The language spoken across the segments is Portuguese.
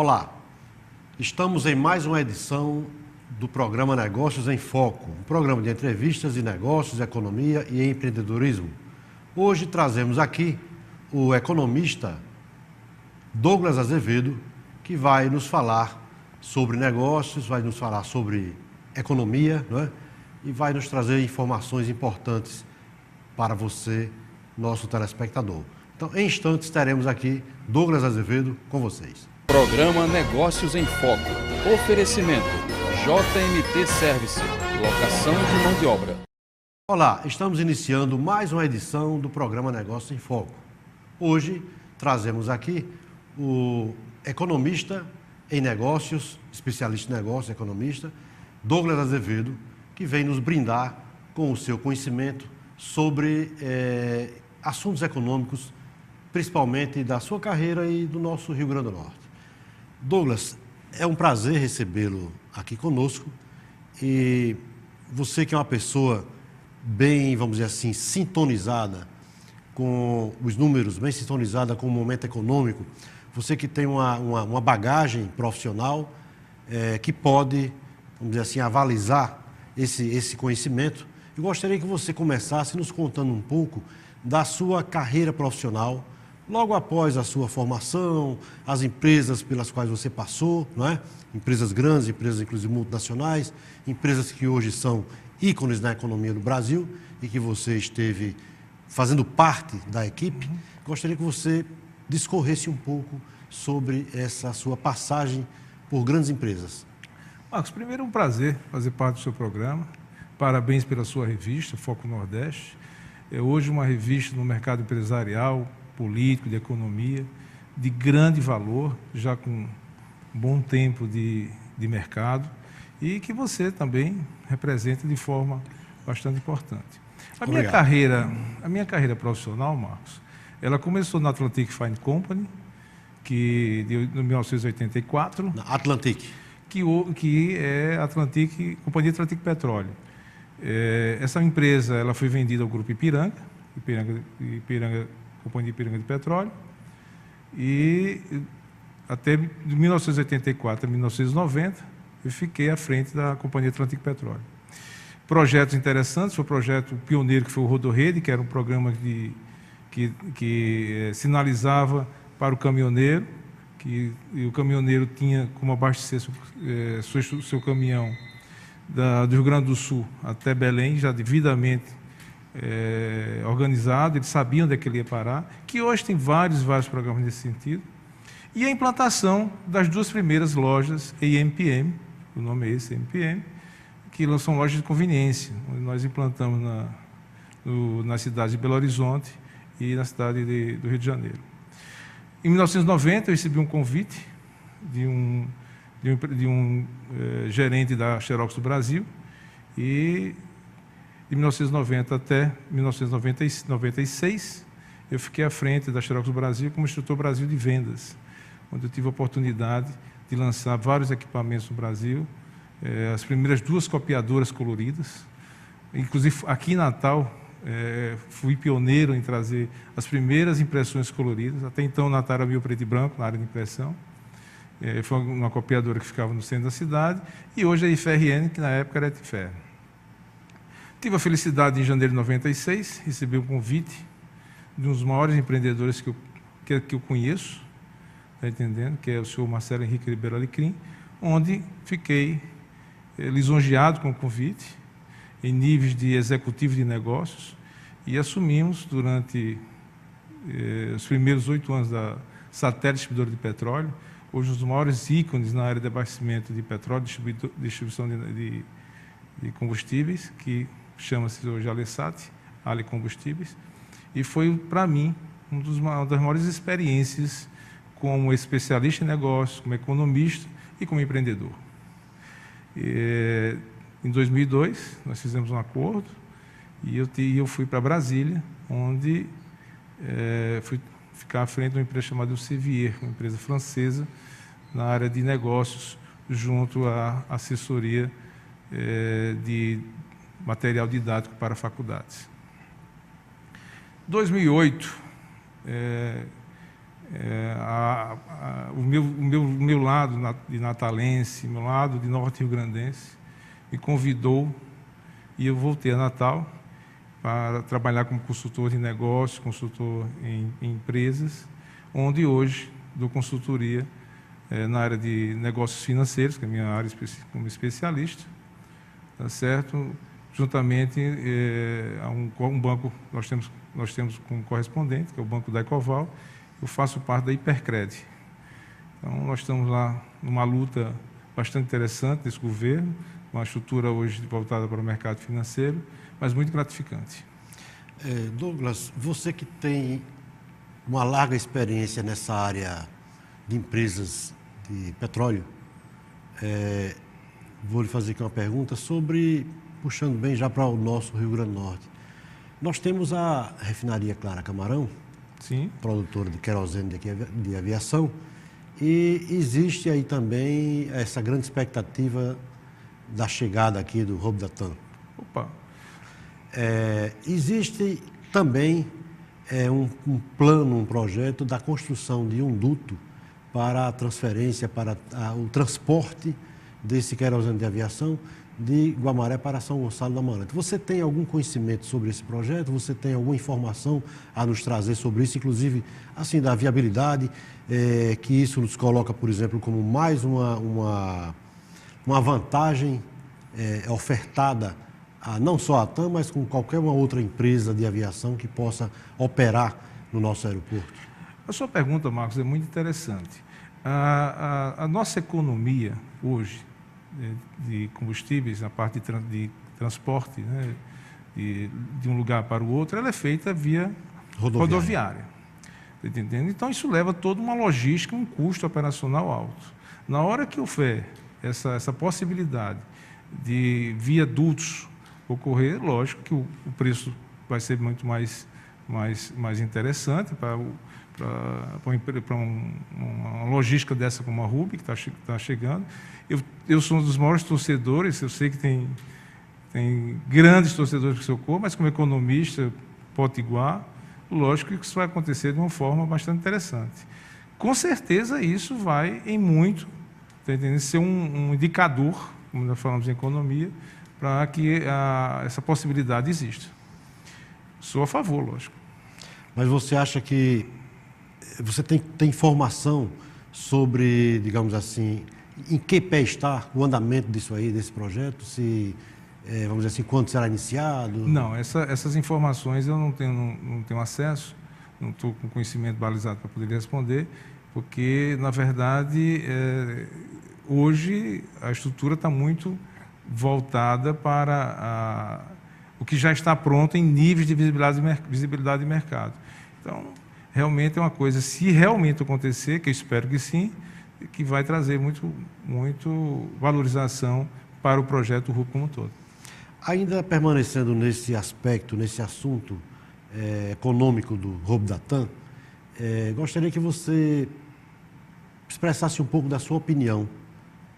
Olá, estamos em mais uma edição do programa Negócios em Foco, um programa de entrevistas de negócios, economia e empreendedorismo. Hoje trazemos aqui o economista Douglas Azevedo, que vai nos falar sobre negócios, vai nos falar sobre economia, não é? E vai nos trazer informações importantes para você, nosso telespectador. Então, em instantes, teremos aqui Douglas Azevedo com vocês. Programa Negócios em Foco. Oferecimento JMT Service. Locação de mão de obra. Olá, estamos iniciando mais uma edição do programa Negócios em Foco. Hoje trazemos aqui o economista em negócios, especialista em negócios, economista, Douglas Azevedo, que vem nos brindar com o seu conhecimento sobre assuntos econômicos, principalmente da sua carreira e do nosso Rio Grande do Norte. Douglas, é um prazer recebê-lo aqui conosco e você que é uma pessoa bem, vamos dizer assim, sintonizada com os números, bem sintonizada com o momento econômico, você que tem uma bagagem profissional que pode, vamos dizer assim, avalizar esse conhecimento. Eu gostaria que você começasse nos contando um pouco da sua carreira profissional, logo após a sua formação, as empresas pelas quais você passou, não é? Empresas grandes, empresas inclusive multinacionais, empresas que hoje são ícones na economia do Brasil e que você esteve fazendo parte da equipe. Gostaria que você discorresse um pouco sobre essa sua passagem por grandes empresas. Marcos, primeiro é um prazer fazer parte do seu programa. Parabéns pela sua revista, Foco Nordeste. É hoje uma revista no mercado empresarial, político, de economia, de grande valor, já com um bom tempo de mercado, e que você também representa de forma bastante importante. A minha carreira profissional, Marcos, ela começou na Atlantic Fine Company, que de 1984. Na Atlantic. Que é a Companhia Atlantic Petróleo. Essa empresa ela foi vendida ao Grupo Ipiranga, Companhia Ipiranga de Petróleo, e até de 1984 a 1990 eu fiquei à frente da Companhia Atlantic Petróleo. Projetos interessantes, foi o projeto pioneiro que foi o Rodorrede, que era um programa que sinalizava para o caminhoneiro, que o caminhoneiro tinha como abastecer seu caminhão do Rio Grande do Sul até Belém, já devidamente organizado, eles sabiam onde é que ele ia parar, que hoje tem vários programas nesse sentido. E a implantação das duas primeiras lojas EMPM, o nome é esse, EMPM, que são lojas de conveniência, onde nós implantamos na cidade de Belo Horizonte e na cidade do Rio de Janeiro. Em 1990, eu recebi um convite de um gerente da Xerox do Brasil, e de 1990 até 1996, eu fiquei à frente da Xerox do Brasil como instrutor Brasil de vendas, onde eu tive a oportunidade de lançar vários equipamentos no Brasil, as primeiras 2 copiadoras coloridas, inclusive aqui em Natal, fui pioneiro em trazer as primeiras impressões coloridas. Até então, o Natal era meio preto e branco na área de impressão. Foi uma copiadora que ficava no centro da cidade, e hoje é a IFRN, que na época era Etfer. Tive a felicidade, em janeiro de 96, receber um convite de um dos maiores empreendedores que eu conheço, está entendendo? Que é o senhor Marcelo Henrique Ribeiro Alecrim, onde fiquei lisonjeado com o convite, em níveis de executivo de negócios, e assumimos, durante os primeiros 8 anos da Satélite Distribuidora de Petróleo, hoje os maiores ícones na área de abastecimento de petróleo, distribuição de combustíveis, que chama-se hoje Alesat, Ale Combustíveis, e foi, para mim, uma das maiores experiências como especialista em negócios, como economista e como empreendedor. Em 2002, nós fizemos um acordo e eu fui para Brasília, onde fui ficar à frente de uma empresa chamada Elsevier, uma empresa francesa na área de negócios, junto à assessoria de material didático para faculdades. 2008 o meu lado de natalense, meu lado de norte-riograndense, me convidou e eu voltei a Natal para trabalhar como consultor de negócios, consultor em empresas, onde hoje dou consultoria na área de negócios financeiros, que é a minha área como especialista, tá certo? Juntamente a um banco, nós temos como correspondente, que é o Banco da Ecoval. Eu faço parte da Hipercred. Então, nós estamos lá numa luta bastante interessante desse governo, uma estrutura hoje voltada para o mercado financeiro, mas muito gratificante. Douglas, você que tem uma larga experiência nessa área de empresas de petróleo, vou lhe fazer aqui uma pergunta sobre, puxando bem já para o nosso Rio Grande do Norte. Nós temos a refinaria Clara Camarão, Sim. produtora de querosene de aviação, e existe aí também essa grande expectativa da chegada aqui do Hub da TAM. Opa! Existe também um plano, um projeto da construção de um duto para a transferência, para o transporte desse querosene de aviação de Guamaré para São Gonçalo do Amarante. Você tem algum conhecimento sobre esse projeto? Você tem alguma informação a nos trazer sobre isso, inclusive assim da viabilidade, que isso nos coloca, por exemplo, como mais uma vantagem ofertada não só a TAM, mas com qualquer uma outra empresa de aviação que possa operar no nosso aeroporto? A sua pergunta, Marcos, é muito interessante. A nossa economia hoje de combustíveis, na parte de transporte, né, de um lugar para o outro, ela é feita via rodoviária. Tá entendendo? Então, isso leva toda uma logística, um custo operacional alto. Na hora que houver essa possibilidade de viadutos ocorrer, lógico que o preço vai ser muito mais interessante para uma logística dessa como a Ruby, que está chegando. Eu sou um dos maiores torcedores, eu sei que tem grandes torcedores que socorro, mas como economista potiguar, lógico que isso vai acontecer de uma forma bastante interessante. Com certeza isso vai em muito, tá entendendo? Ser um indicador, como nós falamos em economia, para que essa possibilidade exista. Sou a favor, lógico. Mas você acha que você tem informação sobre, digamos assim, em que pé está o andamento disso aí, desse projeto? Se, vamos dizer assim, quando será iniciado? Não, essas informações eu não tenho acesso, não estou com conhecimento balizado para poder responder, porque, na verdade, hoje a estrutura está muito voltada para o que já está pronto em níveis de visibilidade de mercado. Então, realmente é uma coisa, se realmente acontecer, que eu espero que sim, que vai trazer muito valorização para o projeto RUP como um todo. Ainda permanecendo nesse aspecto, nesse assunto econômico do roubo da TAM, gostaria que você expressasse um pouco da sua opinião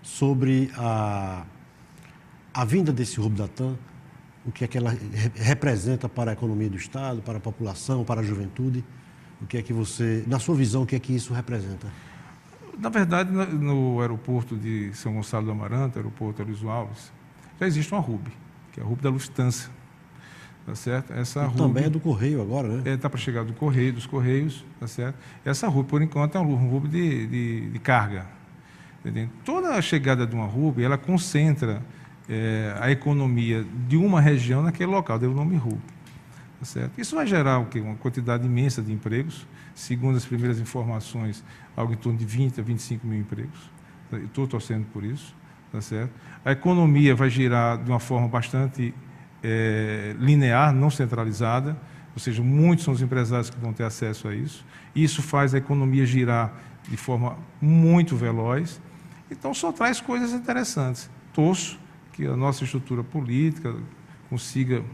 sobre a vinda desse roubo da TAM, o que é que ela representa para a economia do Estado, para a população, para a juventude. O que é que você, na sua visão, o que é que isso representa? Na verdade, no aeroporto de São Gonçalo do Amarante, aeroporto Luiz Alves, já existe uma RUB, que é a RUB da Lufthansa. Tá certo? Essa RUB também é do Correio agora, né? Está para chegar dos Correios, tá certo? Essa RUB, por enquanto, é um RUB de carga. Entendeu? Toda a chegada de uma RUB, ela concentra a economia de uma região naquele local, deu o nome RUB. Tá certo? Isso vai gerar o quê? Uma quantidade imensa de empregos, segundo as primeiras informações, algo em torno de 20 a 25 mil empregos. Estou torcendo por isso. Tá certo? A economia vai girar de uma forma bastante linear, não centralizada, ou seja, muitos são os empresários que vão ter acesso a isso. Isso faz a economia girar de forma muito veloz. Então, só traz coisas interessantes. Torço que a nossa estrutura política consiga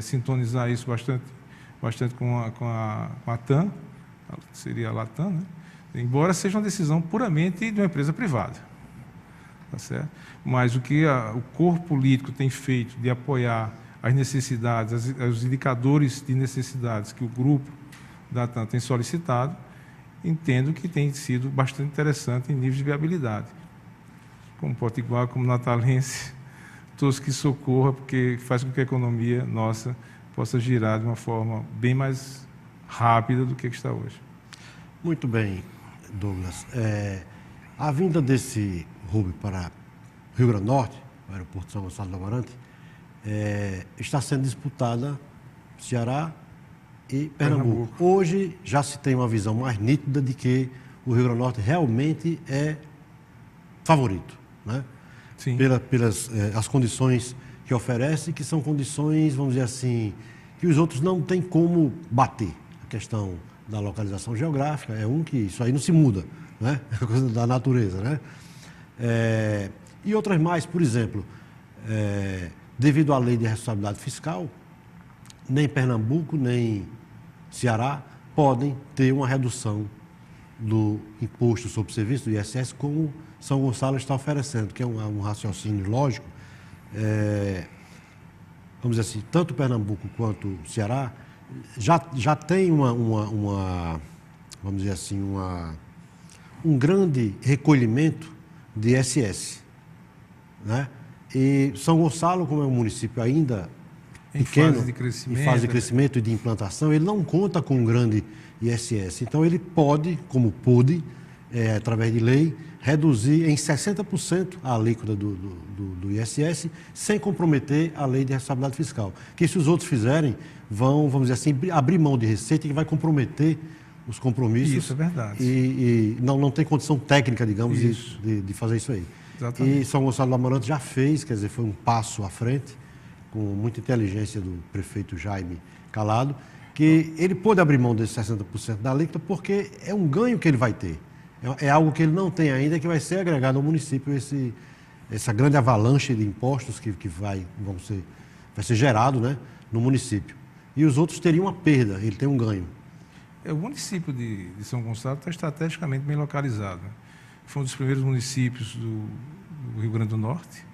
sintonizar isso bastante com a TAM, seria a Latam, né? Embora seja uma decisão puramente de uma empresa privada. Tá certo? Mas o que o corpo político tem feito de apoiar as necessidades, os indicadores de necessidades que o grupo da TAM tem solicitado, entendo que tem sido bastante interessante em níveis de viabilidade. Como Potiguar, como Natalense, todos que socorra, porque faz com que a economia nossa possa girar de uma forma bem mais rápida do que está hoje. Muito bem, Douglas. A vinda desse hub para Rio Grande do Norte, o aeroporto de São Gonçalo do Amarante, está sendo disputada Ceará e Pernambuco. Hoje já se tem uma visão mais nítida de que o Rio Grande do Norte realmente é favorito, né? Sim. Pelas as condições que oferece, que são condições, vamos dizer assim, que os outros não têm como bater. A questão da localização geográfica que isso aí não se muda, né? É coisa da natureza, né? E outras mais, por exemplo, devido à lei de responsabilidade fiscal, nem Pernambuco, nem Ceará podem ter uma redução do imposto sobre serviço, do ISS, como São Gonçalo está oferecendo, que é um raciocínio lógico. Vamos dizer assim, tanto Pernambuco quanto Ceará já tem vamos dizer assim, um grande recolhimento de ISS, né? E São Gonçalo, como é um município ainda pequeno, em fase de crescimento e de implantação, ele não conta com um grande ISS. Então, ele pode, como pôde, através de lei, reduzir em 60% a alíquota do ISS, sem comprometer a lei de responsabilidade fiscal. Que se os outros fizerem, vamos dizer assim, abrir mão de receita que vai comprometer os compromissos. Isso é verdade. E não tem condição técnica, digamos, de fazer isso aí. Exatamente. E São Gonçalo do Amarante já fez, quer dizer, foi um passo à frente, com muita inteligência do prefeito Jaime Calado, que ele pôde abrir mão desses 60% da alíquota vai é um ganho que ele vai ter. É algo que ele não tem ainda, que vai ser agregado ao município, essa grande avalanche de impostos que vai ser gerado, né, no município. E os outros teriam uma perda, ele tem um ganho. O município de São Gonçalo está estrategicamente bem localizado, né? Foi um dos primeiros municípios do Rio Grande do Norte,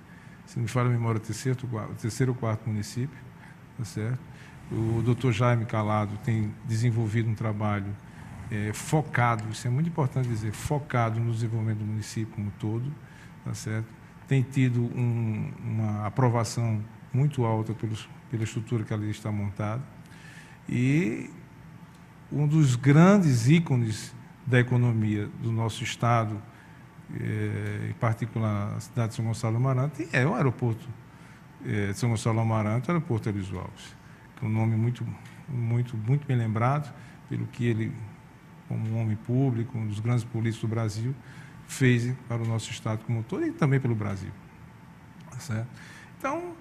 se não me falha a memória, o terceiro ou quarto município, tá certo? O doutor Jaime Calado tem desenvolvido um trabalho focado, isso é muito importante dizer, focado no desenvolvimento do município como um todo, tá certo? Tem tido uma aprovação muito alta pela estrutura que ali está montada, e um dos grandes ícones da economia do nosso estado, em particular a cidade de São Gonçalo do Amarante, é o aeroporto de São Gonçalo do Amarante, o aeroporto Elísio Alves, que é um nome muito bem lembrado pelo que ele, como um homem público, um dos grandes políticos do Brasil, fez para o nosso estado como um todo e também pelo Brasil. Certo? Então,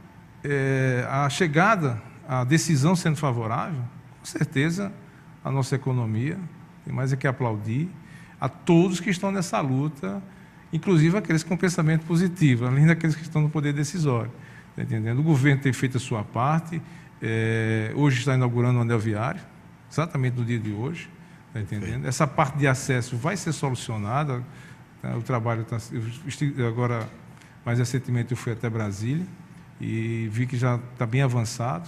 a chegada, a decisão sendo favorável, com certeza a nossa economia tem mais é que aplaudir a todos que estão nessa luta, inclusive aqueles com pensamento positivo, além daqueles que estão no poder decisório. Tá entendendo? O governo tem feito a sua parte, hoje está inaugurando o anel viário, exatamente no dia de hoje. Tá entendendo? Essa parte de acesso vai ser solucionada. Tá? O trabalho está... Agora, mais recentemente, eu fui até Brasília e vi que já está bem avançado.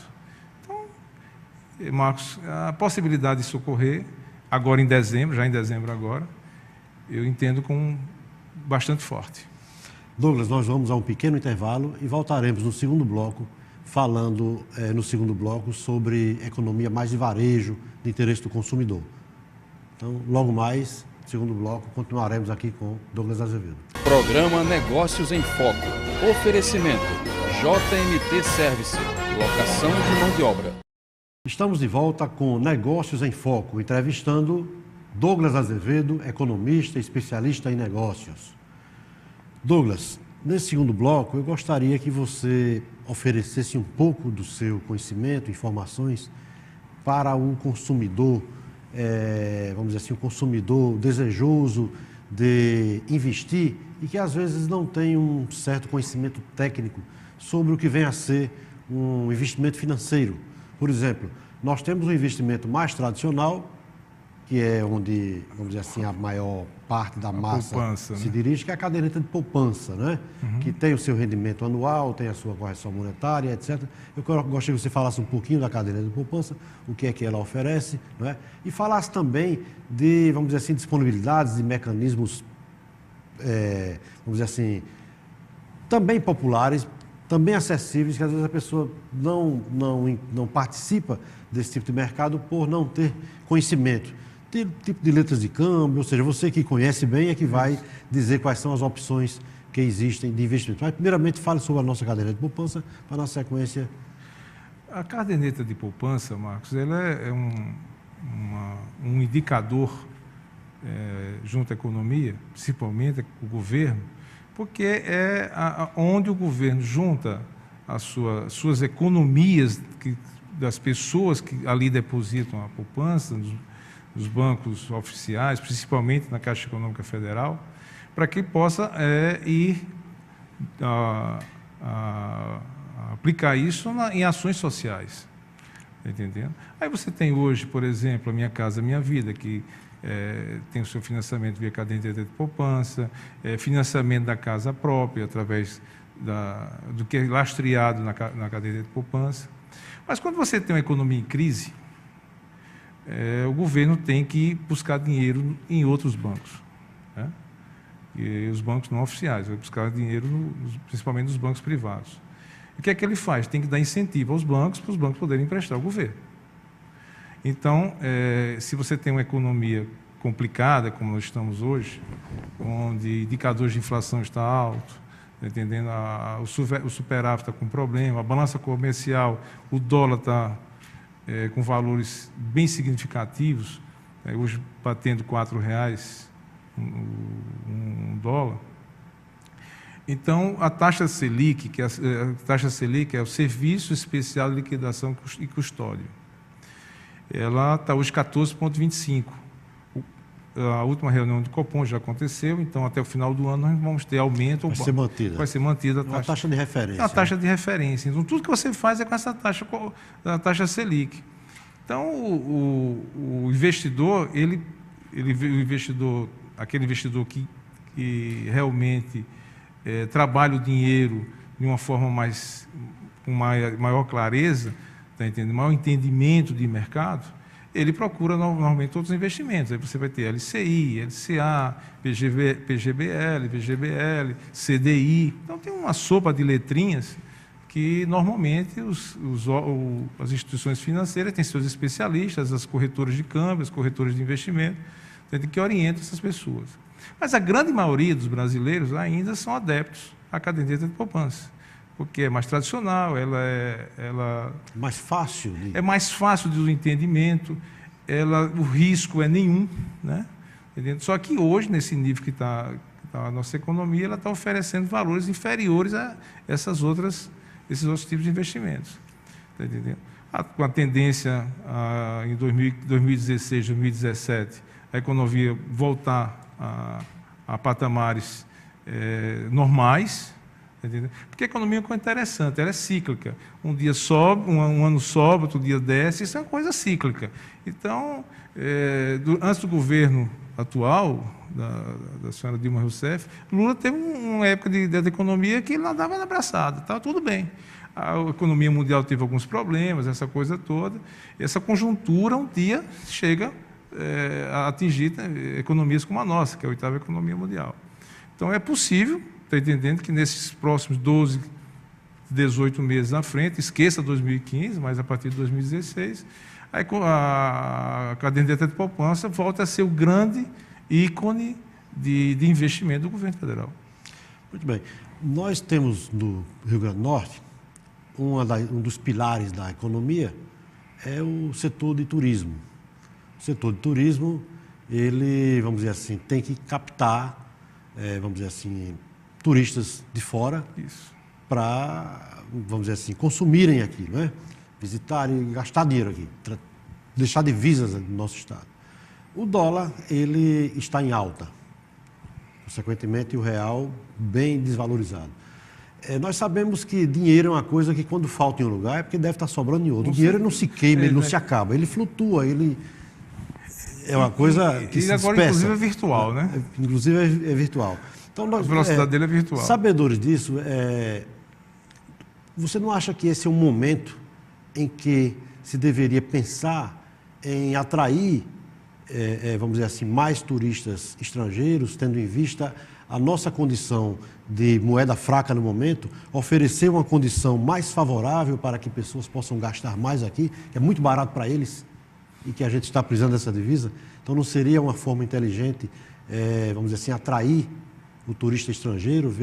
Então, Marcos, a possibilidade de socorrer, agora em dezembro, já em dezembro agora, eu entendo como bastante forte. Douglas, nós vamos a um pequeno intervalo e voltaremos no segundo bloco, falando sobre economia mais de varejo, de interesse do consumidor. Então, logo mais, segundo bloco, continuaremos aqui com Douglas Azevedo. Programa Negócios em Foco. Oferecimento JMT Service. Locação de mão de obra. Estamos de volta com Negócios em Foco, entrevistando Douglas Azevedo, economista e especialista em negócios. Douglas, nesse segundo bloco, eu gostaria que você oferecesse um pouco do seu conhecimento, informações para o consumidor, vamos dizer assim, o consumidor desejoso de investir e que às vezes não tem um certo conhecimento técnico sobre o que vem a ser um investimento financeiro. Por exemplo, nós temos um investimento mais tradicional, que é onde, vamos dizer assim, a maior parte da massa poupança, se né? dirige, que é a caderneta de poupança, né? Que tem o seu rendimento anual, tem a sua correção monetária, etc. Eu gostaria que você falasse um pouquinho da caderneta de poupança, o que é que ela oferece, não é? E falasse também de, vamos dizer assim, disponibilidades e mecanismos, vamos dizer assim, também populares, também acessíveis, que às vezes a pessoa não participa desse tipo de mercado por não ter conhecimento. Tipo de letras de câmbio, ou seja, você que conhece bem é que vai dizer quais são as opções que existem de investimento. Mas, primeiramente, fale sobre a nossa caderneta de poupança, para, na sequência... A caderneta de poupança, Marcos, ela é um indicador junto à economia, principalmente o governo, porque é onde o governo junta as suas economias das pessoas que ali depositam a poupança, nos bancos oficiais, principalmente na Caixa Econômica Federal, para que possa ir aplicar isso em ações sociais. Está entendendo? Aí você tem hoje, por exemplo, a Minha Casa Minha Vida, que tem o seu financiamento via caderneta de poupança, financiamento da casa própria, através do que é lastreado na caderneta de poupança. Mas quando você tem uma economia em crise, o governo tem que buscar dinheiro em outros bancos, né? E os bancos não oficiais, vai buscar dinheiro principalmente nos bancos privados. E o que é que ele faz? Tem que dar incentivo aos bancos para os bancos poderem emprestar ao governo. Então, se você tem uma economia complicada, como nós estamos hoje, onde indicadores de inflação está alto, entendendo? O superávit está com problema, a balança comercial, o dólar está com valores bem significativos, hoje batendo R$4 um dólar. Então, a taxa Selic, é o Serviço Especial de Liquidação e Custódia, ela está hoje 14,25. A última reunião do Copom já aconteceu, então até o final do ano nós vamos ter aumento. Vai ser mantida. Vai ser mantida uma taxa de referência. É uma taxa de referência. Então, tudo que você faz é com essa taxa, a taxa Selic. Então, o investidor, aquele investidor que realmente trabalha o dinheiro de uma forma com maior clareza, tá entendendo? Maior entendimento de mercado, ele procura normalmente outros investimentos. Aí você vai ter LCI, LCA, PGBL, VGBL, CDI. Então, tem uma sopa de letrinhas que, normalmente, as instituições financeiras têm seus especialistas, as corretoras de câmbio, as corretoras de investimento, que orientam essas pessoas. Mas a grande maioria dos brasileiros ainda são adeptos à caderneta de poupança, porque é mais tradicional, mais fácil. É mais fácil do entendimento, o risco é nenhum, né? Só que hoje, nesse nível que está a nossa economia, ela está oferecendo valores inferiores a esses outros tipos de investimentos. Tá entendendo? Com a tendência em 2016, 2017, a economia voltar a patamares normais. Porque a economia é uma coisa interessante, ela é cíclica. Um dia sobe, um ano sobe, outro dia desce, isso é uma coisa cíclica. Então, antes do governo atual, da senhora Dilma Rousseff, Lula teve uma época da economia que ele nadava na braçada, estava tudo bem. A economia mundial teve alguns problemas, essa coisa toda. Essa conjuntura, um dia, chega a atingir economias como a nossa, que é a 8ª economia mundial. Então, é possível, está entendendo, que nesses próximos 12, 18 meses à frente, esqueça 2015, mas a partir de 2016, a caderneta de poupança volta a ser o grande ícone de investimento do governo federal. Muito bem. Nós temos no Rio Grande do Norte, um dos pilares da economia é o setor de turismo. O setor de turismo, ele, vamos dizer assim, tem que captar, vamos dizer assim, turistas de fora para, vamos dizer assim, consumirem aqui, não é? Visitarem, gastar dinheiro aqui, deixar divisas no nosso estado. O dólar, ele está em alta, consequentemente o real bem desvalorizado. Nós sabemos que dinheiro é uma coisa que quando falta em um lugar é porque deve estar sobrando em outro. O dinheiro não se queima, ele não se acaba, ele flutua, ele É uma coisa que se agora, dispersa. inclusive, é virtual, né? Inclusive é virtual. Então, A velocidade dele é virtual. Sabedores disso, você não acha que esse é um momento em que se deveria pensar em atrair, vamos dizer assim, mais turistas estrangeiros, tendo em vista a nossa condição de moeda fraca no momento, oferecer uma condição mais favorável para que pessoas possam gastar mais aqui, que é muito barato para eles e que a gente está precisando dessa divisa? Então não seria uma forma inteligente, vamos dizer assim, atrair o turista estrangeiro,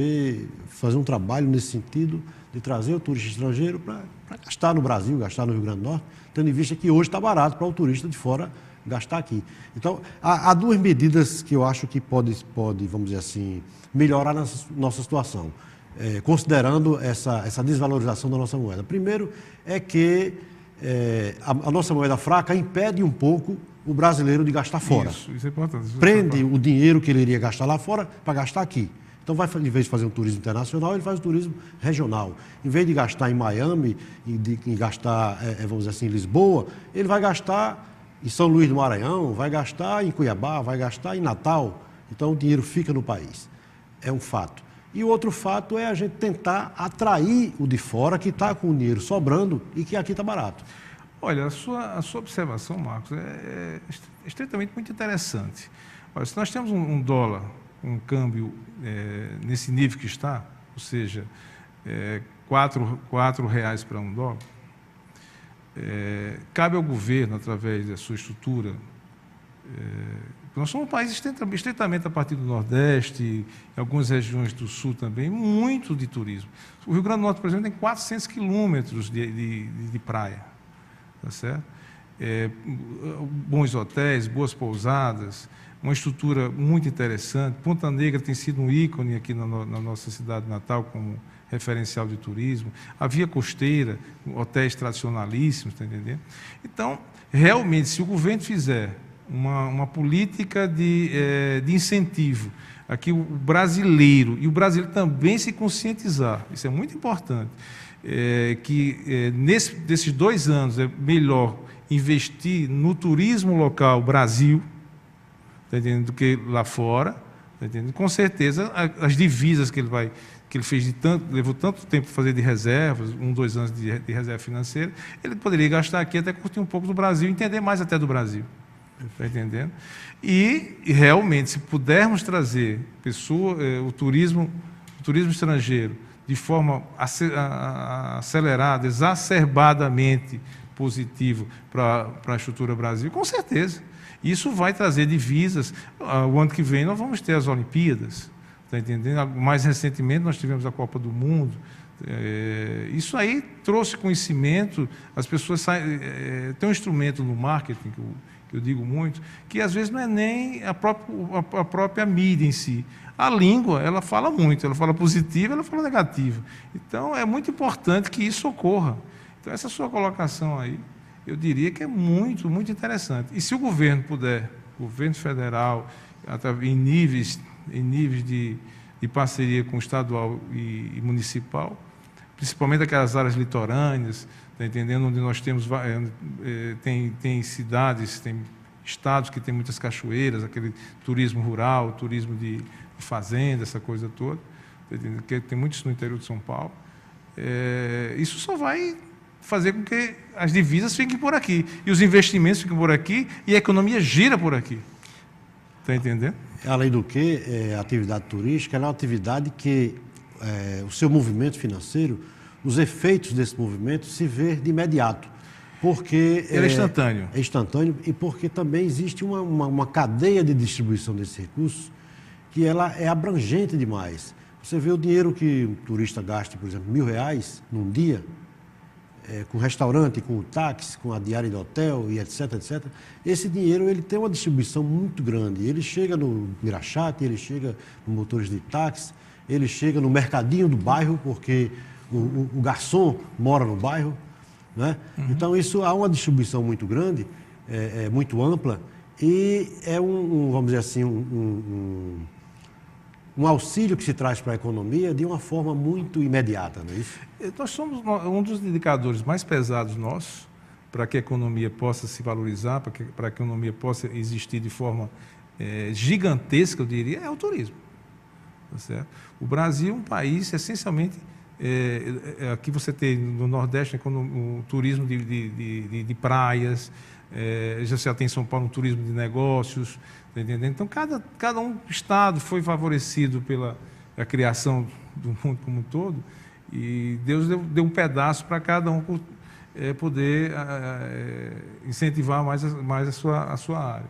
fazer um trabalho nesse sentido de trazer o turista estrangeiro para gastar no Brasil, gastar no Rio Grande do Norte, tendo em vista que hoje está barato para o turista de fora gastar aqui. Então, há duas medidas que eu acho que pode, vamos dizer assim, melhorar a nossa situação, considerando essa desvalorização da nossa moeda. Primeiro é que a nossa moeda fraca impede um pouco o brasileiro de gastar fora. Isso é importante. Prende o dinheiro que ele iria gastar lá fora para gastar aqui. Então, em vez de fazer um turismo internacional, ele faz um turismo regional. Em vez de gastar em Miami e de gastar, vamos dizer assim, em Lisboa, ele vai gastar em São Luís do Maranhão, vai gastar em Cuiabá, vai gastar em Natal. Então, o dinheiro fica no país. É um fato. E o outro fato é a gente tentar atrair o de fora que está com o dinheiro sobrando e que aqui está barato. Olha, a sua observação, Marcos, é estritamente muito interessante. Olha, se nós temos um dólar, um câmbio nesse nível que está, ou seja, R$4 para um dólar, cabe ao governo, através da sua estrutura, nós somos um país estritamente a partir do Nordeste, em algumas regiões do Sul também, muito de turismo. O Rio Grande do Norte, por exemplo, tem 400 quilômetros de praia, tá certo? Bons hotéis, boas pousadas, uma estrutura muito interessante. Ponta Negra tem sido um ícone aqui na nossa cidade natal como referencial de turismo. A Via Costeira, hotéis tradicionalíssimos, está entendendo? Então, realmente, se o governo fizer uma política de incentivo, aqui o brasileiro, e o brasileiro também se conscientizar, isso é muito importante, desses 2 anos é melhor investir no turismo local Brasil, tá entendendo, do que lá fora, tá entendendo? Com certeza as divisas que ele fez levou tanto tempo para fazer de reservas, 2 anos de reserva financeira, ele poderia gastar aqui até curtir um pouco do Brasil, entender mais até do Brasil. Está entendendo? E realmente, se pudermos trazer o turismo estrangeiro de forma acelerada, exacerbadamente positivo para a estrutura Brasil, com certeza. Isso vai trazer divisas. O ano que vem nós vamos ter as Olimpíadas, está entendendo? Mais recentemente nós tivemos a Copa do Mundo. Isso aí trouxe conhecimento. As pessoas tem um instrumento no marketing que eu digo muito, que às vezes não é nem a própria mídia em si. A língua, ela fala muito, ela fala positiva, ela fala negativa. Então, é muito importante que isso ocorra. Então, essa sua colocação aí, eu diria que é muito, muito interessante. E se o governo puder, governo federal, em níveis de parceria com o estadual e municipal, principalmente aquelas áreas litorâneas, está entendendo? Onde nós temos tem cidades, tem estados que tem muitas cachoeiras, aquele turismo rural, turismo de fazenda, essa coisa toda, tá entendendo? Que tem muitos no interior de São Paulo. Isso só vai fazer com que as divisas fiquem por aqui e os investimentos fiquem por aqui e a economia gira por aqui. Está entendendo? Além do que, a atividade turística é uma atividade que o seu movimento financeiro, os efeitos desse movimento se vê de imediato, porque ele é instantâneo. É instantâneo e porque também existe uma cadeia de distribuição desses recursos que ela é abrangente demais. Você vê o dinheiro que um turista gasta, por exemplo, R$1.000 num dia, com restaurante, com o táxi, com a diária de hotel e etc, etc. Esse dinheiro ele tem uma distribuição muito grande. Ele chega no Mirachate, ele chega no motores de táxi, ele chega no mercadinho do bairro, porque o garçom mora no bairro, né? Uhum. Então, há uma distribuição muito grande, muito ampla, e é vamos dizer assim, um auxílio que se traz para a economia de uma forma muito imediata, não é isso? Nós somos um dos indicadores mais pesados nossos para que a economia possa se valorizar, para que a economia possa existir de forma gigantesca, eu diria, é o turismo. Tá certo? O Brasil é um país essencialmente... aqui você tem no Nordeste um turismo de praias, já tem em São Paulo um turismo de negócios, tá entendendo? Então cada um estado foi favorecido pela a criação do mundo como um todo, e Deus deu um pedaço para cada um poder incentivar mais a sua área.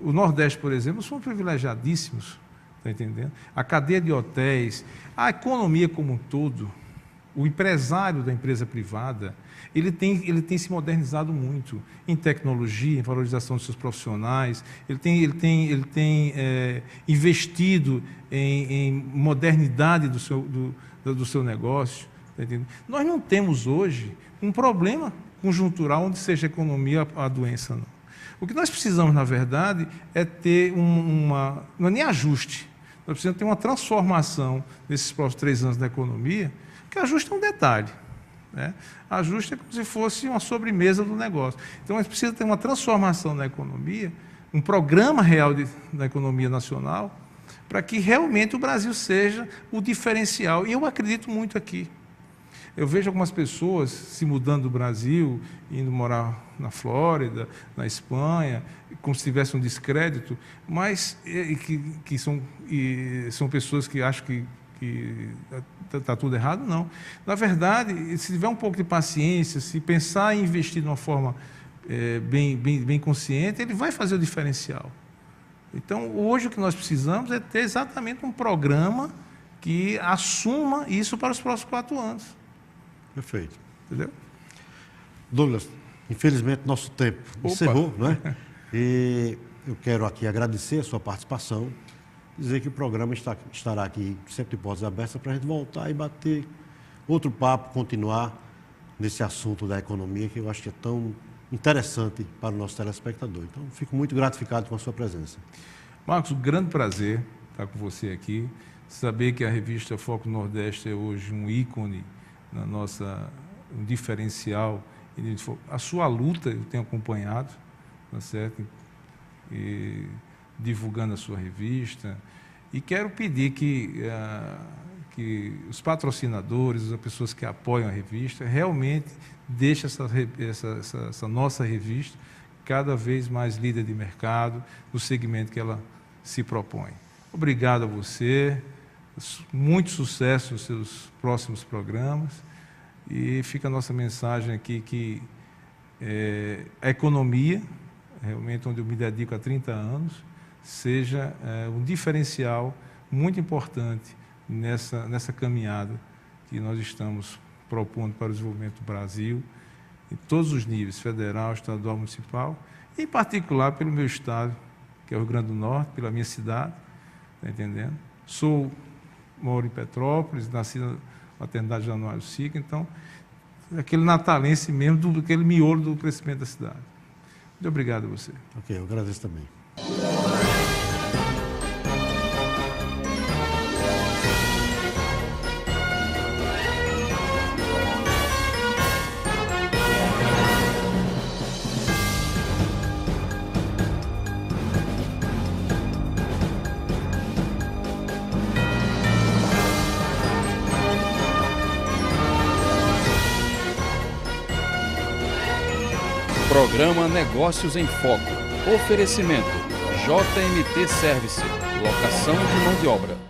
O Nordeste, por exemplo, são privilegiadíssimos, está entendendo? A cadeia de hotéis, a economia como um todo, o empresário da empresa privada, ele tem se modernizado muito em tecnologia, em valorização dos seus profissionais, ele tem investido em modernidade do seu negócio. Tá entendendo? Nós não temos hoje um problema conjuntural onde seja a economia a doença, não. O que nós precisamos, na verdade, é ter não é nem ajuste, nós precisamos ter uma transformação nesses próximos 3 anos da economia, que ajuste é um detalhe, né? Ajuste é como se fosse uma sobremesa do negócio. Então, nós precisamos ter uma transformação na economia, um programa real da economia nacional, para que realmente o Brasil seja o diferencial. E eu acredito muito aqui. Eu vejo algumas pessoas se mudando do Brasil, indo morar na Flórida, na Espanha, como se tivesse um descrédito, mas que são pessoas que acham que está tudo errado. Não. Na verdade, se tiver um pouco de paciência, se pensar em investir de uma forma bem consciente, ele vai fazer o diferencial. Então, hoje o que nós precisamos é ter exatamente um programa que assuma isso para os próximos 4 anos. Perfeito. Entendeu? Douglas, infelizmente nosso tempo encerrou, não é? E eu quero aqui agradecer a sua participação, dizer que o programa estará aqui sempre de portas abertas para a gente voltar e bater outro papo, continuar nesse assunto da economia que eu acho que é tão interessante para o nosso telespectador. Então, fico muito gratificado com a sua presença. Marcos, um grande prazer estar com você aqui, saber que a revista Foco Nordeste é hoje um ícone na um diferencial. A sua luta eu tenho acompanhado, tá certo? E divulgando a sua revista, e quero pedir que os patrocinadores, as pessoas que apoiam a revista, realmente deixem essa nossa revista cada vez mais líder de mercado no segmento que ela se propõe. Obrigado a você, muito sucesso nos seus próximos programas, e fica a nossa mensagem aqui que a economia, realmente onde eu me dedico há 30 anos, seja um diferencial muito importante nessa caminhada que nós estamos propondo para o desenvolvimento do Brasil, em todos os níveis, federal, estadual, municipal, e em particular pelo meu estado, que é o Rio Grande do Norte, pela minha cidade, está entendendo? Moro em Petrópolis, nasci na maternidade Januário Sica, então, aquele natalense mesmo, aquele miolo do crescimento da cidade. Muito obrigado a você. Ok, eu agradeço também. Programa Negócios em Foco. Oferecimento: JMT Service. Locação de mão de obra.